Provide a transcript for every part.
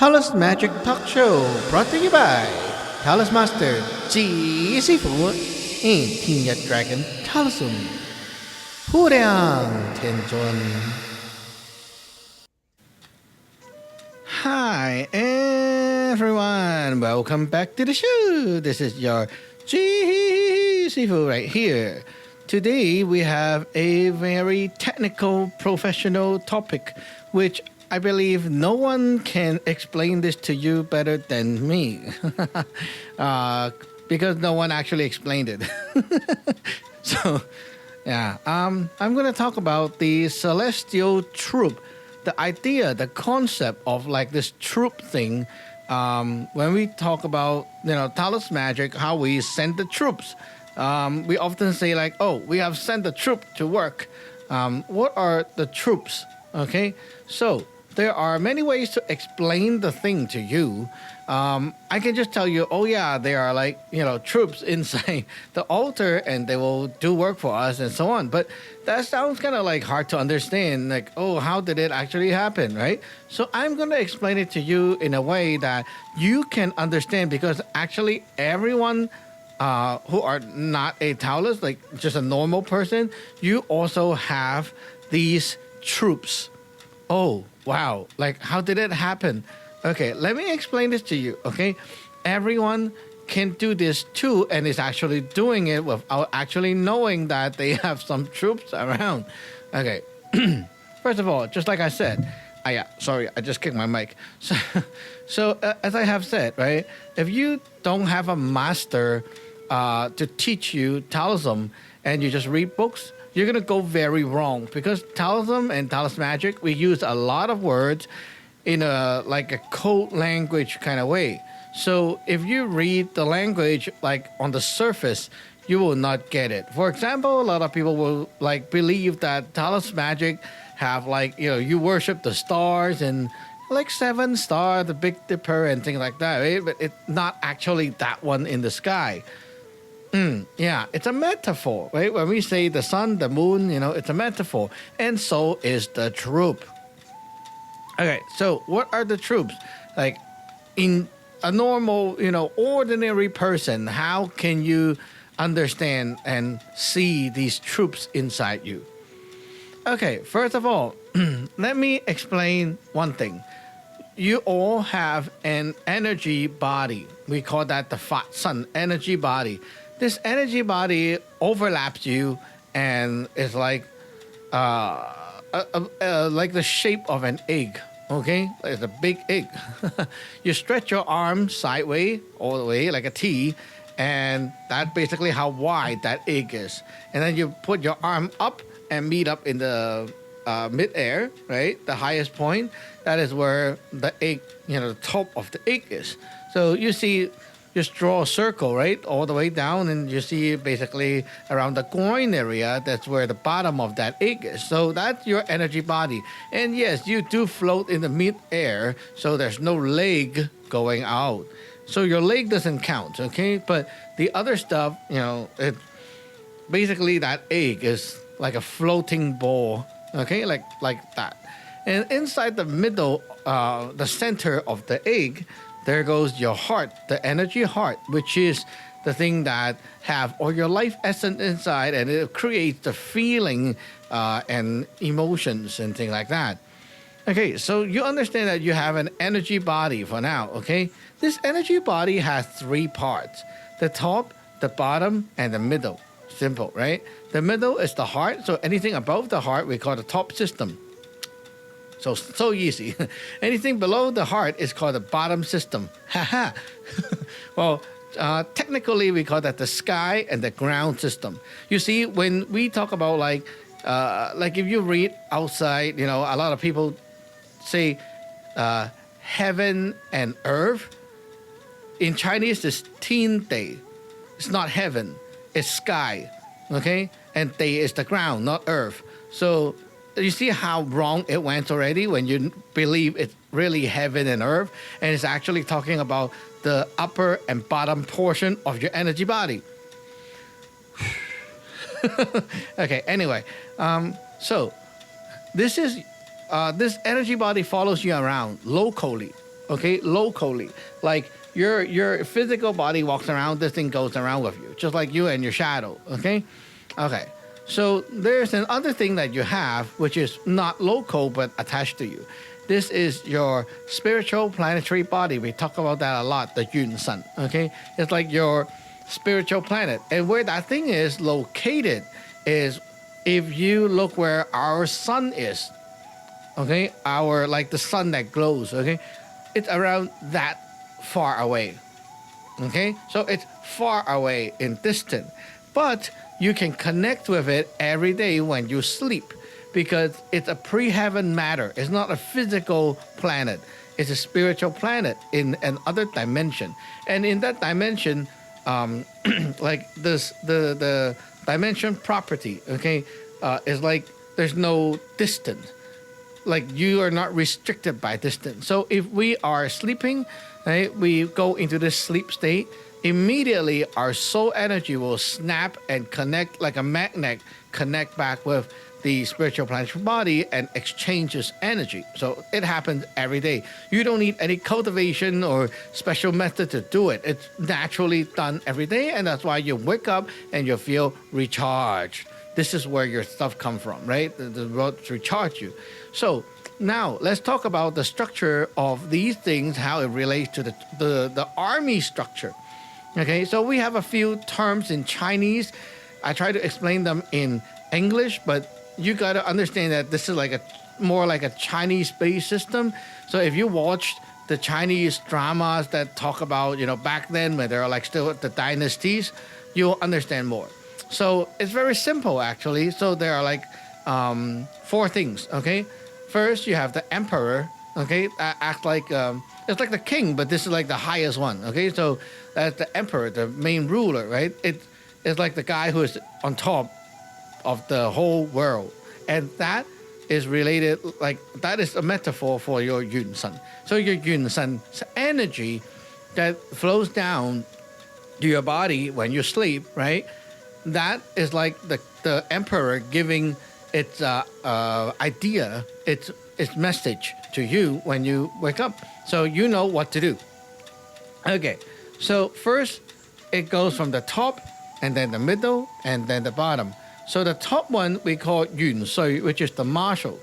Taoist Magic Talk Show brought to you by Taoist Master Ji Sifu and King Dragon Taoism. Hurang Tenjun. Hi everyone, welcome back to the show. This is your Ji Sifu right here. Today we have a very technical, professional topic, which I believe no one can explain this to you better than me, because no one actually explained it. So, yeah, I'm going to talk about the celestial troop, the idea, the concept of like this troop thing. When we talk about, Taoist magic, how we send the troops, we often say like, oh, we have sent the troop to work. What are the troops? Okay, so there are many ways to explain the thing to you. I can just tell you, oh yeah, there are like, troops inside the altar and they will do work for us and so on. But that sounds kind of like hard to understand. Like, oh, how did it actually happen, right? So I'm going to explain it to you in a way that you can understand, because actually everyone who are not a Taoist, like just a normal person, you also have these troops. Oh, wow. Like, how did it happen? Okay, let me explain this to you, okay? Everyone can do this too, and is actually doing it without actually knowing that they have some troops around. Okay, first of all, just like I said, sorry, I just kicked my mic. So as I have said, right, if you don't have a master to teach you Taoism and you just read books, you're going to go very wrong, because Taoism and Taoist magic, we use a lot of words in a code language kind of way. So if you read the language like on the surface, you will not get it. For example, a lot of people will like believe that Taoist magic have like, you worship the stars and like 7 stars, the Big Dipper and things like that, right? But it's not actually that one in the sky. Yeah, it's a metaphor, right? When we say the sun, the moon, it's a metaphor. And so is the troop. Okay, so what are the troops? Like, in a normal, ordinary person, how can you understand and see these troops inside you? Okay, first of all, let me explain one thing. You all have an energy body. We call that the Fat Sun energy body. This energy body overlaps you and is like like the shape of an egg. Okay, it's a big egg. You stretch your arm sideways all the way like a T, and that's basically how wide that egg is. And then you put your arm up and meet up in the mid-air, right? The highest point. That is where the egg, the top of the egg is. So you see, just draw a circle, right, all the way down, and you see basically around the groin area, that's where the bottom of that egg is. So that's your energy body. And yes, you do float in the mid-air, so there's no leg going out. So your leg doesn't count, okay? But the other stuff, it basically that egg is like a floating ball, okay, like that. And inside the middle, the center of the egg, there goes your heart, the energy heart, which is the thing that have all your life essence inside, and it creates the feeling and emotions and things like that. Okay, so you understand that you have an energy body for now, okay? This energy body has 3 parts: the top, the bottom, and the middle. Simple, right? The middle is the heart, so anything above the heart we call the top system. So easy. Anything below the heart is called the bottom system. Haha. Well, technically we call that the sky and the ground system. You see, when we talk about like if you read outside, a lot of people say heaven and earth. In Chinese, it's Tian Dei. It's not heaven, it's sky. Okay, and Dei is the ground, not earth. So you see how wrong it went already when you believe it's really heaven and earth, and it's actually talking about the upper and bottom portion of your energy body. Okay, anyway, so this energy body follows you around locally. okay, locally. Like your physical body walks around, this thing goes around with you, just like you and your shadow, okay? Okay. So there's another thing that you have, which is not local but attached to you. This is your spiritual planetary body. We talk about that a lot, the Yun Sun, okay? It's like your spiritual planet. And where that thing is located is, if you look where our sun is, okay, our, like the sun that glows, okay, it's around that far away, okay, so it's far away in distance, but you can connect with it every day when you sleep, because it's a pre-heaven matter. It's not a physical planet, it's a spiritual planet in another dimension. And in that dimension, like this, the dimension property, okay, is like there's no distance. Like you are not restricted by distance. So if we are sleeping, right, we go into this sleep state, immediately our soul energy will snap and connect like a magnet, connect back with the spiritual planetary body and exchanges energy. So it happens every day. You don't need any cultivation or special method to do it. It's naturally done every day, and that's why you wake up and you feel recharged. This is where your stuff come from, right? The road to recharge you. So now let's talk about the structure of these things, how it relates to the army structure. Okay, so we have a few terms in Chinese. I try to explain them in English, but you got to understand that this is like a more like a Chinese-based system. So if you watched the Chinese dramas that talk about, you know, back then when they're like still the dynasties, you'll understand more. So it's very simple actually. So there are like four things. Okay, first you have the emperor. Okay, act like it's like the king, but this is like the highest one. Okay, so that's the emperor, the main ruler, right? It's like the guy who is on top of the whole world, and that is related, like that is a metaphor for your Yun Sun. So your Yun Sun's energy that flows down to your body when you sleep, right? That is like the emperor giving its idea, its message to you when you wake up, so you know what to do. Okay, so first it goes from the top, and then the middle, and then the bottom. So the top one we call Yun Sui, which is the marshal.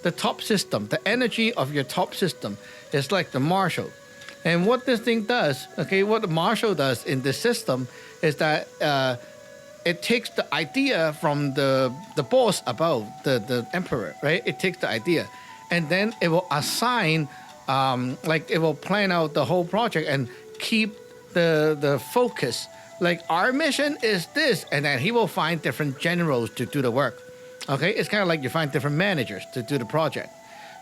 The top system, the energy of your top system is like the marshal. And what this thing does, okay, what the marshal does in this system is that it takes the idea from the boss above, the emperor, right? It takes the idea, and then it will assign, like it will plan out the whole project and keep the focus. Like our mission is this, and then he will find different generals to do the work. Okay, it's kind of like you find different managers to do the project.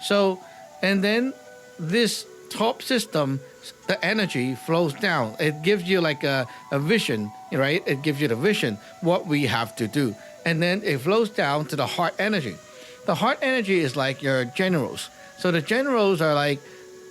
So, and then this top system, the energy flows down. It gives you like a vision, right? It gives you the vision, what we have to do. And then it flows down to the heart energy. The heart energy is like your generals. So the generals are like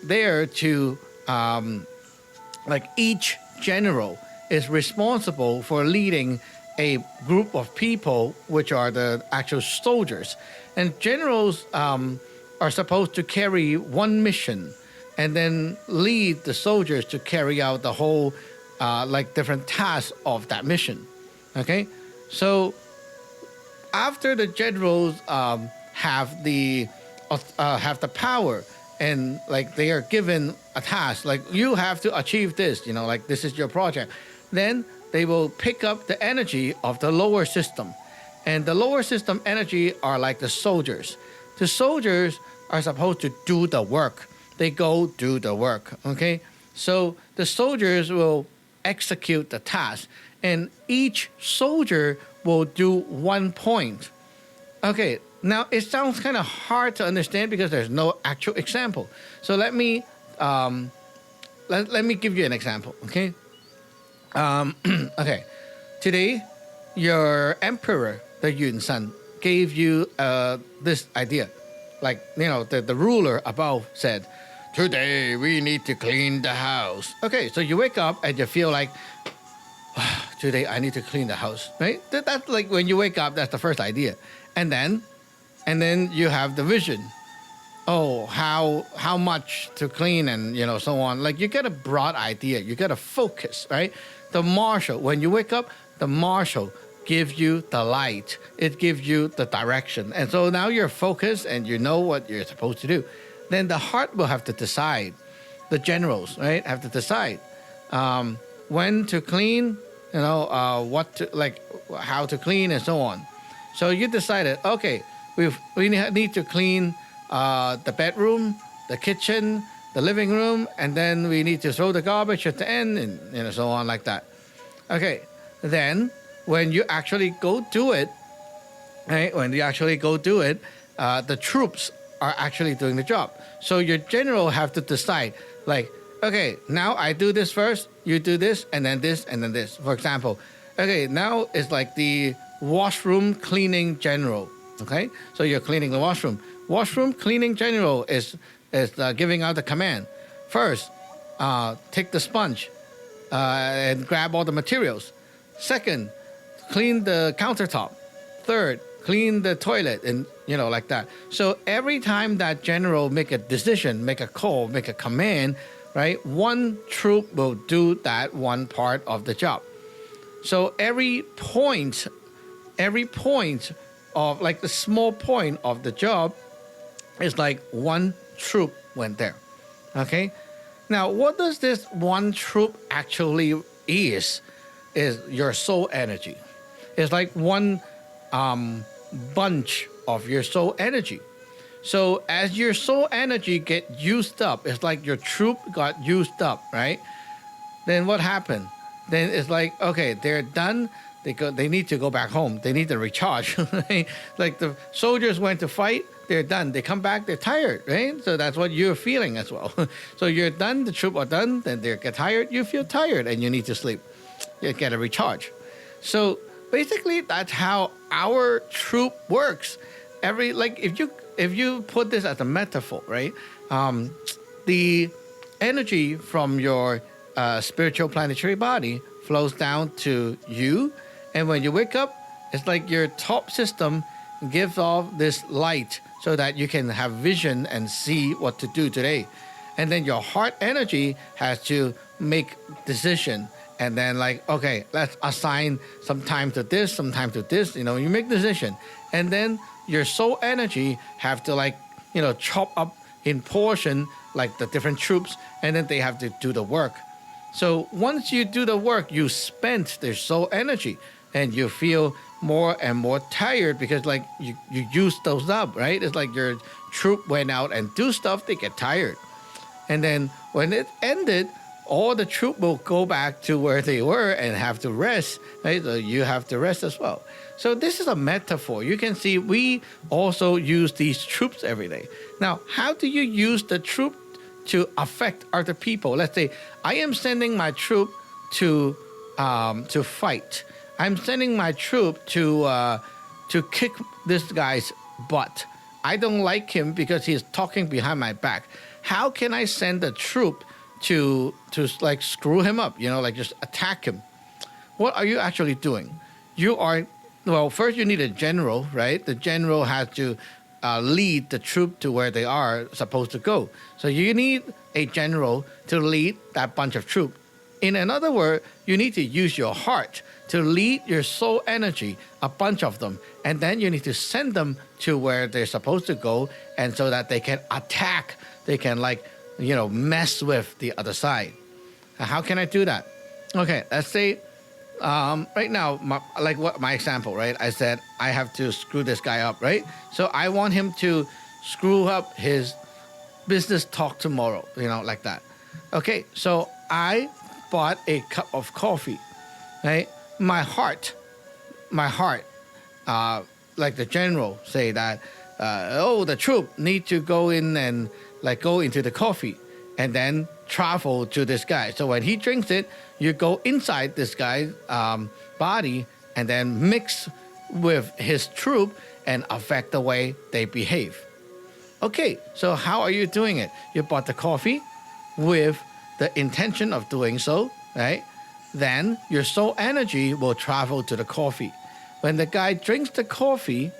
there to, like each general is responsible for leading a group of people, which are the actual soldiers. And generals are supposed to carry one mission and then lead the soldiers to carry out the whole, like different tasks of that mission. Okay? So after the generals have the power, and like they are given a task, like you have to achieve this, you know, like this is your project, then they will pick up the energy of the lower system. And the lower system energy are like the soldiers. The soldiers are supposed to do the work. They go do the work, okay? So the soldiers will execute the task, and each soldier will do 1 point. Okay, now it sounds kind of hard to understand because there's no actual example. So let me give you an example, okay? Okay, today your emperor, the Yun Sun, gave you this idea. Like, you know, the ruler above said, today we need to clean the house. Okay, so you wake up and you feel like, today I need to clean the house, right? That's like when you wake up, that's the first idea. And then you have the vision. oh, how much to clean and so on. Like you get a broad idea, you get a focus, right? The marshal, when you wake up, the marshal gives you the light, it gives you the direction, and so now you're focused and you know what you're supposed to do. Then the heart will have to decide. The generals, right, have to decide when to clean, what to, like how to clean and so on. So you decided, okay, we need to clean the bedroom, the kitchen, the living room, and then we need to throw the garbage at the end, and so on like that. Okay, then when you actually go do it, right? When you actually go do it, the troops are actually doing the job. So your general have to decide, like, okay, now I do this first, you do this, and then this, and then this. For example, okay, now it's like the washroom cleaning general. Okay, so you're cleaning the washroom. Washroom cleaning general is giving out the command. First, take the sponge and grab all the materials. Second, clean the countertop. Third, clean the toilet, and like that. So every time that general make a decision, make a call, make a command, right, one troop will do that one part of the job. So every point of, like, the small point of the job is like one troop went there. Okay, now what does this one troop actually is your soul energy. It's like one bunch of your soul energy. So as your soul energy get used up, it's like your troop got used up, right? Then what happened? Then it's like, okay, they're done. They need to go back home. They need to recharge. Right? Like the soldiers went to fight, they're done. They come back, they're tired, right? So that's what you're feeling as well. So you're done, the troop are done, then they get tired, you feel tired, and you need to sleep. You get a recharge. So basically, that's how our troop works. If you put this as a metaphor, right? The energy from your spiritual planetary body flows down to you, and when you wake up, it's like your top system gives off this light so that you can have vision and see what to do today. And then your heart energy has to make decision. And then, like, okay, let's assign some time to this, some time to this, you make decision. And then your soul energy have to, like, chop up in portion, like the different troops, and then they have to do the work. So once you do the work, you spend their soul energy, and you feel more and more tired because, like, you use those up, right? It's like your troop went out and do stuff, they get tired. And then when it ended, all the troop will go back to where they were and have to rest, right? So you have to rest as well. So this is a metaphor. You can see we also use these troops every day. Now, how do you use the troop to affect other people? Let's say I am sending my troop to fight. I'm sending my troop to kick this guy's butt. I don't like him because he's talking behind my back. How can I send a troop to like screw him up, like just attack him? What are you actually doing? First you need a general, right? The general has to lead the troop to where they are supposed to go. So you need a general to lead that bunch of troops. In another word, you need to use your heart to lead your soul energy, a bunch of them, and then you need to send them to where they're supposed to go, and so that they can attack, they can, like, mess with the other side. How can I do that? Okay, let's say right now, my example, right? I said I have to screw this guy up, right? So I want him to screw up his business talk tomorrow, like that. Okay, so I bought a cup of coffee, right? My heart, like the general say that, the troop need to go in and, like, go into the coffee and then travel to this guy. So when he drinks it, you go inside this guy's body and then mix with his troop and affect the way they behave. Okay, so how are you doing it? You bought the coffee with the intention of doing so, right? Then your soul energy will travel to the coffee. When the guy drinks the coffee,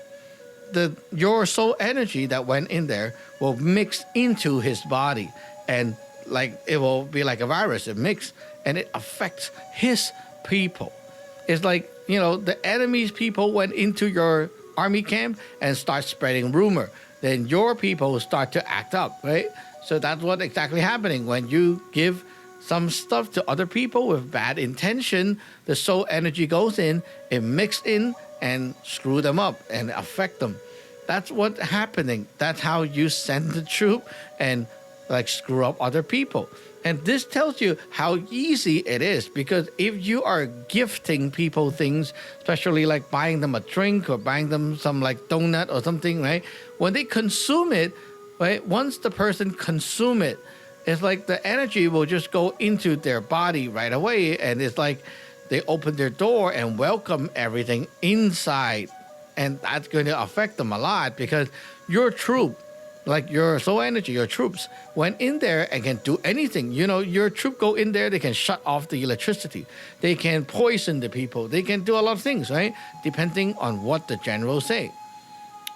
your soul energy that went in there will mix into his body, and like it will be like a virus. It mix and it affects his people. It's like, the enemy's people went into your army camp and start spreading rumor. Then your people start to act up, right? So that's what exactly happening when you give some stuff to other people with bad intention. The soul energy goes in, it mixed in and screw them up and affect them. That's what's happening. That's how you send the troop and like screw up other people. And this tells you how easy it is, because if you are gifting people things, especially like buying them a drink or buying them some like donut or something, right? When they consume it, right? Once the person consume it, it's like the energy will just go into their body right away. And it's like they open their door and welcome everything inside. And that's going to affect them a lot, because your troop, like your soul energy, your troops went in there and can do anything. Your troop go in there, they can shut off the electricity. They can poison the people. They can do a lot of things, right? Depending on what the generals say.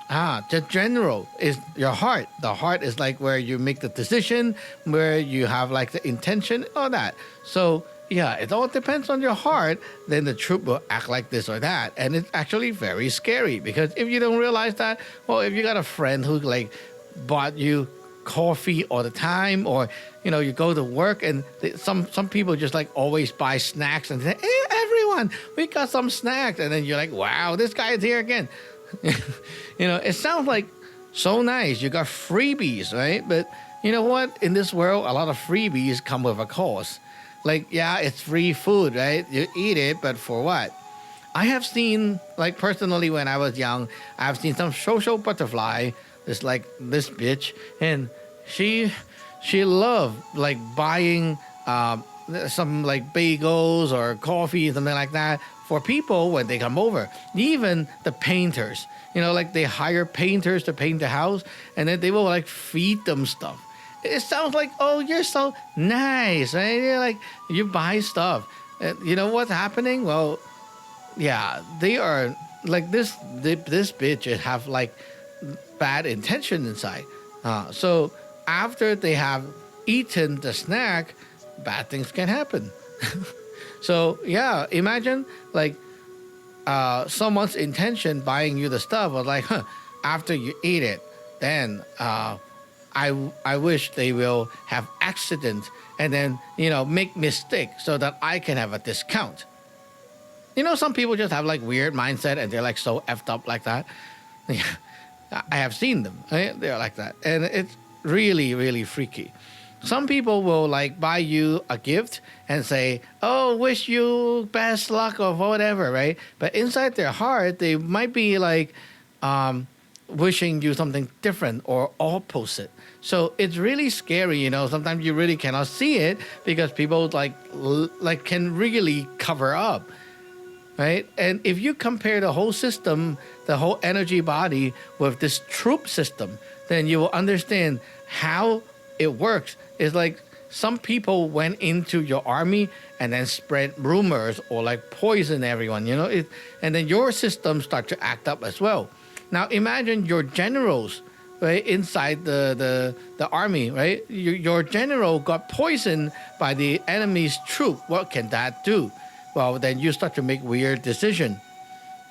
The general is your heart. The heart is like where you make the decision, where you have like the intention, all that. So yeah, it all depends on your heart. Then the troop will act like this or that. And it's actually very scary, because if you don't realize that, well, if you got a friend who like bought you coffee all the time, or you go to work and some people just like always buy snacks and say, hey, everyone, we got some snacks, and then you're like, wow, this guy is here again. It sounds like so nice, you got freebies, right? But you know what, in this world a lot of freebies come with a cost. Like, yeah, it's free food, right? You eat it, but for what? I have seen, like personally when I was young, I've seen some social butterfly. It's like this bitch, and she loved like buying some like bagels or coffee, something like that, for people when they come over. Even the painters, like they hire painters to paint the house, and then they will like feed them stuff. It sounds like, oh, you're so nice, right? You're like, you buy stuff. You know what's happening? Well, yeah, they are like this bitch have like bad intention inside. So after they have eaten the snack, bad things can happen. So yeah, imagine like someone's intention buying you the stuff was like, after you eat it, then I wish they will have accident and then make mistake so that I can have a discount. Some people just have like weird mindset and they're like so effed up like that. I have seen them. Right? They're like that. And it's really, really freaky. Some people will like buy you a gift and say, oh, wish you best luck or whatever, right? But inside their heart, they might be like wishing you something different or opposite. So it's really scary, Sometimes you really cannot see it because people like can really cover up. Right? And if you compare the whole system, the whole energy body with this troop system, then you will understand how it works. It's like some people went into your army and then spread rumors or like poison everyone, and then your system start to act up as well. Now imagine your generals, right, inside the army, right? Your general got poisoned by the enemy's troop. What can that do? Well, then you start to make weird decisions,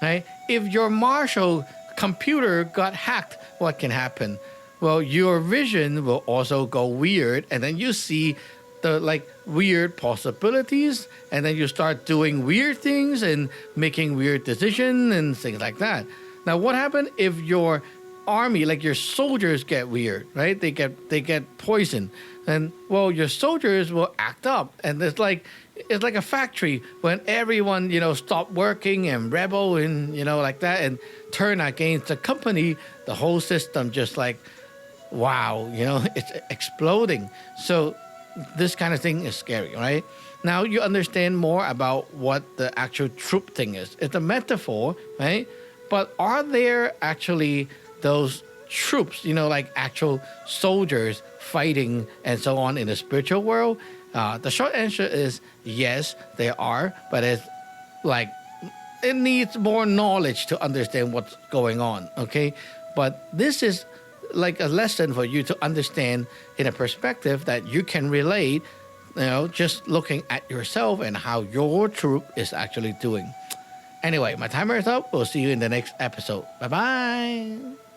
right? If your martial computer got hacked, what can happen? Well, your vision will also go weird, and then you see the like weird possibilities, and then you start doing weird things and making weird decisions and things like that. Now, what happened if your army, like your soldiers, get weird, right? They get poisoned, and well, your soldiers will act up, and it's like a factory when everyone stop working and rebel and like that and turn against the company. The whole system just like, wow, it's exploding. So this kind of thing is scary, right? Now you understand more about what the actual troop thing is. It's a metaphor, right? But are there actually those troops, like actual soldiers fighting and so on in the spiritual world? The short answer is yes, there are, but it's like it needs more knowledge to understand what's going on, okay? But this is like a lesson for you to understand in a perspective that you can relate, just looking at yourself and how your troop is actually doing. Anyway, my timer is up. We'll see you in the next episode. Bye-bye.